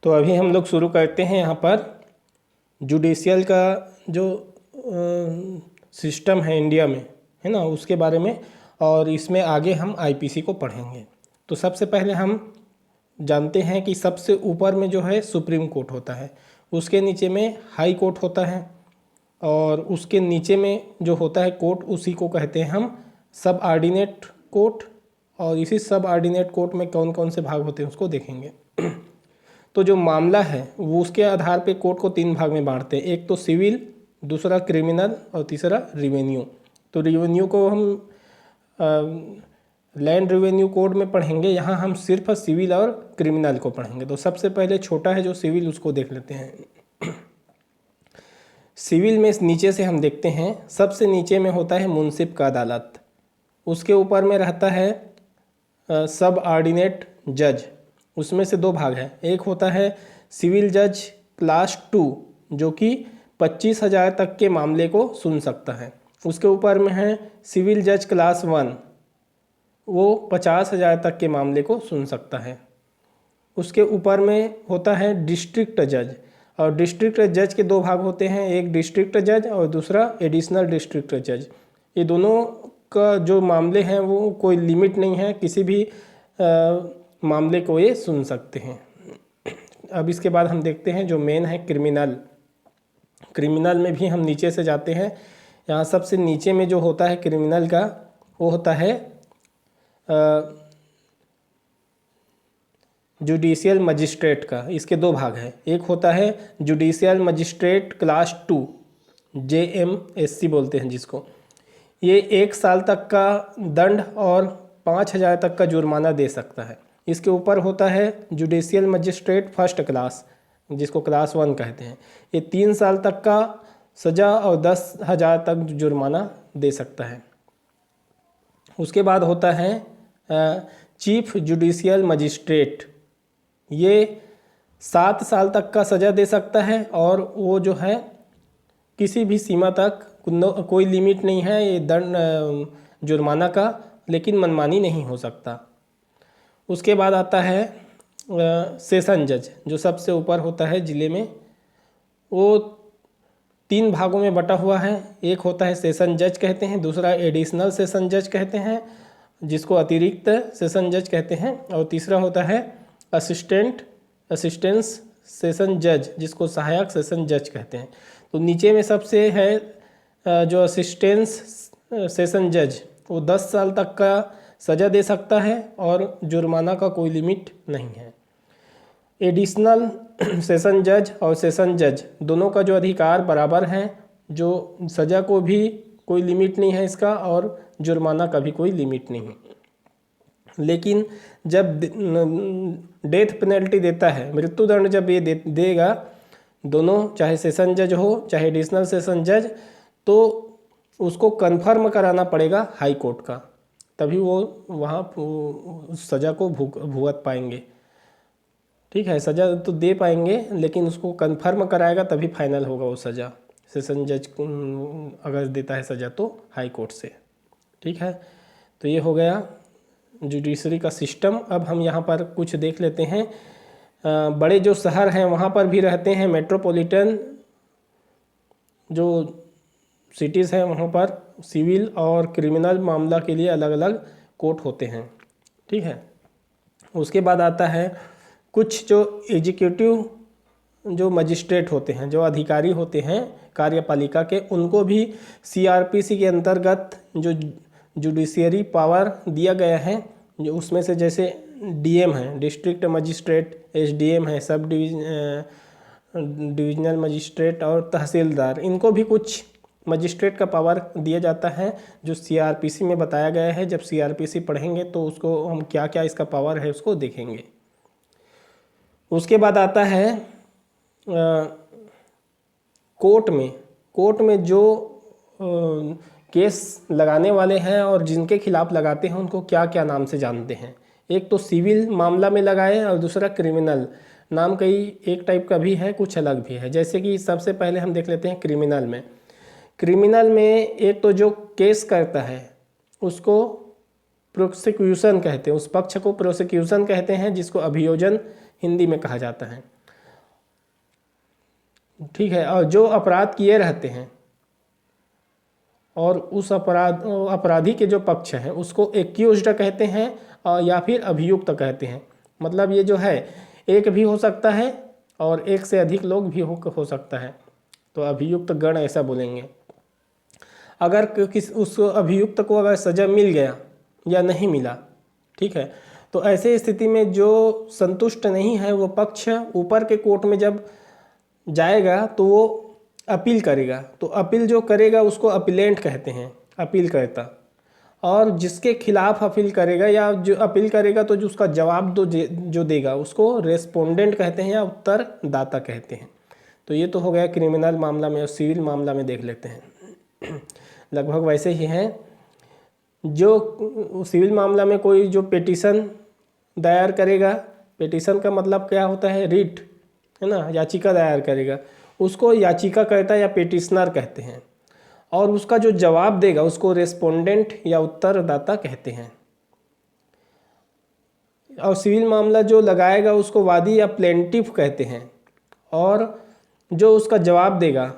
तो अभी हम लोग शुरू करते हैं यहाँ पर जुडिशियल का जो सिस्टम है इंडिया में, है ना, उसके बारे में। और इसमें आगे हम आईपीसी को पढ़ेंगे। तो सबसे पहले हम जानते हैं कि सबसे ऊपर में जो है सुप्रीम कोर्ट होता है, उसके नीचे में हाई कोर्ट होता है, और उसके नीचे में जो होता है कोर्ट उसी को कहते हैं हम सब ऑर्डिनेट कोर्ट। और इसी सब ऑर्डिनेट कोर्ट में कौन कौन से भाग होते हैं उसको देखेंगे। तो जो मामला है वो उसके आधार पे कोर्ट को 3 भाग में बांटते हैं, एक तो सिविल, दूसरा क्रिमिनल और तीसरा रिवेन्यू। तो रिवेन्यू को हम लैंड रिवेन्यू कोड में पढ़ेंगे, यहाँ हम सिर्फ सिविल और क्रिमिनल को पढ़ेंगे। तो सबसे पहले छोटा है जो सिविल, उसको देख लेते हैं। सिविल में नीचे से हम देखते हैं, सबसे नीचे में होता है मुंसिफ का अदालत, उसके ऊपर में रहता है सब ऑर्डिनेट जज। उसमें से 2 भाग हैं, एक होता है सिविल जज क्लास 2 जो कि 25,000 तक के मामले को सुन सकता है। उसके ऊपर में है सिविल जज क्लास 1, वो 50,000 तक के मामले को सुन सकता है। उसके ऊपर में होता है डिस्ट्रिक्ट जज, और डिस्ट्रिक्ट जज के 2 भाग होते हैं, एक डिस्ट्रिक्ट जज और दूसरा एडिशनल डिस्ट्रिक्ट जज। ये दोनों का जो मामले हैं वो कोई लिमिट नहीं है, किसी भी मामले को ये सुन सकते हैं। अब इसके बाद हम देखते हैं जो मेन है क्रिमिनल। क्रिमिनल में भी हम नीचे से जाते हैं, यहाँ सबसे नीचे में जो होता है क्रिमिनल का वो होता है जुडिशियल मजिस्ट्रेट का। इसके 2 भाग हैं, एक होता है जुडिशियल मजिस्ट्रेट क्लास 2 JMSC बोलते हैं जिसको, ये 1 साल तक का दंड और 5,000 तक का जुर्माना दे सकता है। इसके ऊपर होता है जुडिशियल मजिस्ट्रेट फर्स्ट क्लास जिसको क्लास 1 कहते हैं, ये 3 साल तक का सज़ा और 10,000 तक जुर्माना दे सकता है। उसके बाद होता है चीफ जुडिशियल मजिस्ट्रेट, ये 7 साल तक का सज़ा दे सकता है, और वो जो है किसी भी सीमा तक कोई लिमिट नहीं है ये दंड जुर्माना का, लेकिन मनमानी नहीं हो सकता। उसके बाद आता है सेशन जज जो सबसे ऊपर होता है ज़िले में, वो 3 भागों में बटा हुआ है, एक होता है सेशन जज कहते हैं, दूसरा एडिशनल सेशन जज कहते हैं जिसको अतिरिक्त सेशन जज कहते हैं, और तीसरा होता है असिस्टेंस सेशन जज जिसको सहायक सेशन जज कहते हैं। तो नीचे में सबसे है जो असिस्टेंस सेशन जज, वो 10 साल तक का सज़ा दे सकता है और जुर्माना का कोई लिमिट नहीं है। एडिशनल सेशन जज और सेशन जज दोनों का जो अधिकार बराबर है, जो सज़ा को भी कोई लिमिट नहीं है इसका और जुर्माना का भी कोई लिमिट नहीं है। लेकिन जब डेथ पेनल्टी देता है, मृत्युदंड जब ये देगा, दोनों चाहे सेशन जज हो चाहे एडिशनल सेशन जज, तो उसको कन्फर्म कराना पड़ेगा हाई कोर्ट का, तभी वो वहाँ उस सज़ा को भुगत पाएंगे। ठीक है, सज़ा तो दे पाएंगे लेकिन उसको कन्फर्म कराएगा तभी फाइनल होगा वो सज़ा। सेशन जज अगर देता है सज़ा तो हाई कोर्ट से। ठीक है, तो ये हो गया जुडिशरी का सिस्टम। अब हम यहाँ पर कुछ देख लेते हैं। बड़े जो शहर हैं वहाँ पर भी रहते हैं मेट्रोपॉलिटन जो सिटीज़ हैं, वहाँ पर सिविल और क्रिमिनल मामला के लिए अलग अलग कोर्ट होते हैं। ठीक है, उसके बाद आता है कुछ जो एग्जीक्यूटिव जो मजिस्ट्रेट होते हैं, जो अधिकारी होते हैं कार्यपालिका के, उनको भी CRPC के अंतर्गत जो जुडिशियरी पावर दिया गया है, जो उसमें से जैसे DM है, डिस्ट्रिक्ट मजिस्ट्रेट, SDM है, सब डिविजनल मजिस्ट्रेट और तहसीलदार, इनको भी कुछ मजिस्ट्रेट का पावर दिया जाता है जो CRPC में बताया गया है। जब CRPC पढ़ेंगे तो उसको हम क्या क्या इसका पावर है उसको देखेंगे। उसके बाद आता है कोर्ट में जो केस लगाने वाले हैं और जिनके खिलाफ लगाते हैं उनको क्या क्या नाम से जानते हैं। एक तो सिविल मामला में लगाए और दूसरा क्रिमिनल। नाम कई एक टाइप का भी है, कुछ अलग भी है। जैसे कि सबसे पहले हम देख लेते हैं क्रिमिनल में एक तो जो केस करता है उसको प्रोसिक्यूशन कहते हैं, उस पक्ष को प्रोसिक्यूशन कहते हैं, जिसको अभियोजन हिंदी में कहा जाता है। ठीक है। और जो अपराध किए रहते हैं और उस अपराधी के जो पक्ष हैं उसको एक्यूज्ड कहते हैं और या फिर अभियुक्त कहते हैं। मतलब ये जो है एक भी हो सकता है और एक से अधिक लोग भी हो सकता है, तो अभियुक्त गण ऐसा बोलेंगे। अगर किस उस अभियुक्त को अगर सज़ा मिल गया या नहीं मिला, ठीक है, तो ऐसे स्थिति में जो संतुष्ट नहीं है वो पक्ष ऊपर के कोर्ट में जब जाएगा तो वो अपील करेगा। तो अपील जो करेगा उसको अपीलेंट कहते हैं, अपील करता। और जिसके खिलाफ अपील करेगा या जो अपील करेगा तो जो उसका जवाब जो देगा उसको रेस्पोंडेंट कहते हैं या उत्तरदाता कहते हैं। तो ये तो हो गया क्रिमिनल मामला में। और सिविल मामला में देख लेते हैं लगभग वैसे ही हैं। जो सिविल मामला में कोई जो पिटीशन दायर करेगा, पिटीशन का मतलब क्या होता है, रिट है ना, याचिका दायर करेगा, उसको याचिकाकर्ता या पिटिशनर कहते हैं। और उसका जो जवाब देगा उसको रेस्पोंडेंट या उत्तरदाता कहते हैं। और सिविल मामला जो लगाएगा उसको वादी या प्लेंटिफ कहते हैं। और जो उसका जवाब देगा,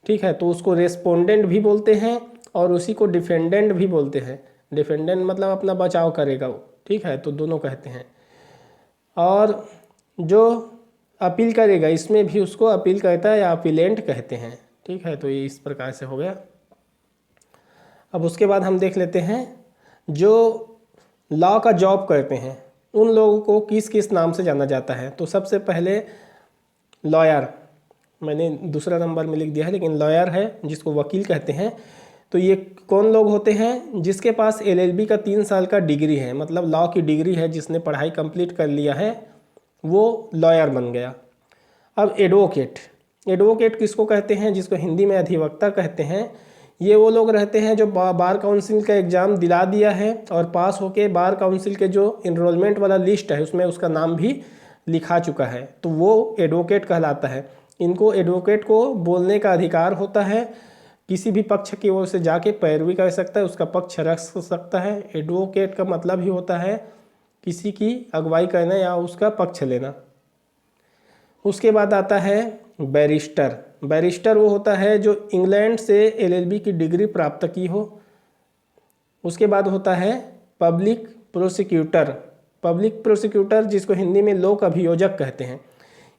ठीक है, तो उसको रेस्पोंडेंट भी बोलते हैं और उसी को डिफेंडेंट भी बोलते हैं। डिफेंडेंट मतलब अपना बचाव करेगा वो, ठीक है, तो दोनों कहते हैं। और जो अपील करेगा इसमें भी उसको अपील करता है या अपीलेंट कहते हैं, ठीक है। तो ये इस प्रकार से हो गया। अब उसके बाद हम देख लेते हैं जो लॉ का जॉब करते हैं उन लोगों को किस किस नाम से जाना जाता है। तो सबसे पहले लॉयर, मैंने दूसरा नंबर में लिख दिया है लेकिन लॉयर है जिसको वकील कहते हैं। तो ये कौन लोग होते हैं, जिसके पास LLB का 3 साल का डिग्री है, मतलब लॉ की डिग्री है, जिसने पढ़ाई कंप्लीट कर लिया है वो लॉयर बन गया। अब एडवोकेट, एडवोकेट किसको कहते हैं, जिसको हिंदी में अधिवक्ता कहते हैं। ये वो लोग रहते हैं जो बार काउंसिल का एग्ज़ाम दिला दिया है और पास होके बार काउंसिल के जो इनरोलमेंट वाला लिस्ट है उसमें उसका नाम भी लिखा चुका है, तो वो एडवोकेट कहलाता है। इनको एडवोकेट को बोलने का अधिकार होता है, किसी भी पक्ष की ओर से जाके पैरवी कर सकता है, उसका पक्ष रख सकता है। एडवोकेट का मतलब ही होता है किसी की अगुवाई करना या उसका पक्ष लेना। उसके बाद आता है बैरिस्टर। बैरिस्टर वो होता है जो इंग्लैंड से LLB की डिग्री प्राप्त की हो। उसके बाद होता है पब्लिक प्रोसिक्यूटर। पब्लिक प्रोसिक्यूटर जिसको हिंदी में लोक अभियोजक कहते हैं।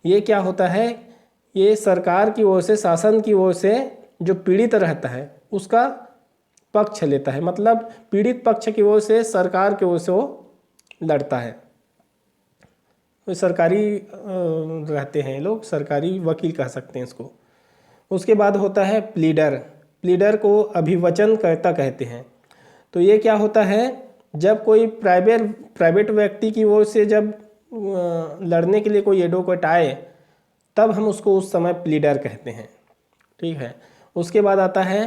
ये क्या होता है, ये सरकार की ओर से, शासन की ओर से जो पीड़ित रहता है उसका पक्ष लेता है, मतलब पीड़ित पक्ष की ओर से सरकार की ओर से वो लड़ता है। सरकारी रहते हैं लोग, सरकारी वकील कह सकते हैं इसको। उसके बाद होता है प्लीडर। प्लीडर को अभिवचनकर्ता कहते हैं। तो ये क्या होता है, जब कोई प्राइवेट व्यक्ति की ओर से जब लड़ने के लिए कोई एडवोकेट आए तब हम उसको उस समय प्लीडर कहते हैं, ठीक है। उसके बाद आता है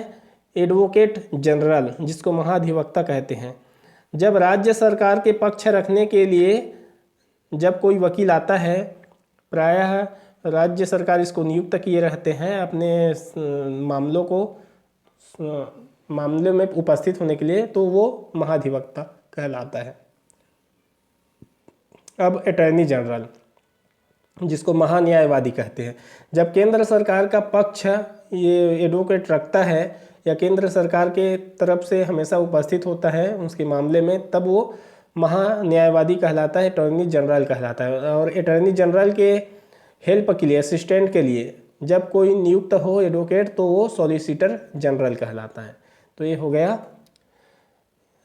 एडवोकेट जनरल, जिसको महाधिवक्ता कहते हैं। जब राज्य सरकार के पक्ष रखने के लिए जब कोई वकील आता है, प्रायः राज्य सरकार इसको नियुक्त किए रहते हैं अपने मामले में उपस्थित होने के लिए, तो वो महाधिवक्ता कहलाता है। अब अटॉर्नी जनरल, जिसको महान्यायवादी कहते हैं। जब केंद्र सरकार का पक्ष ये एडवोकेट रखता है या केंद्र सरकार के तरफ से हमेशा उपस्थित होता है उसके मामले में, तब वो महान्यायवादी कहलाता है, अटॉर्नी जनरल कहलाता है। और अटॉर्नी जनरल के हेल्प के लिए, असिस्टेंट के लिए जब कोई नियुक्त हो एडवोकेट तो वो सॉलिसिटर जनरल कहलाता है। तो ये हो गया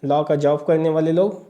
लॉ का जॉब करने वाले लोग।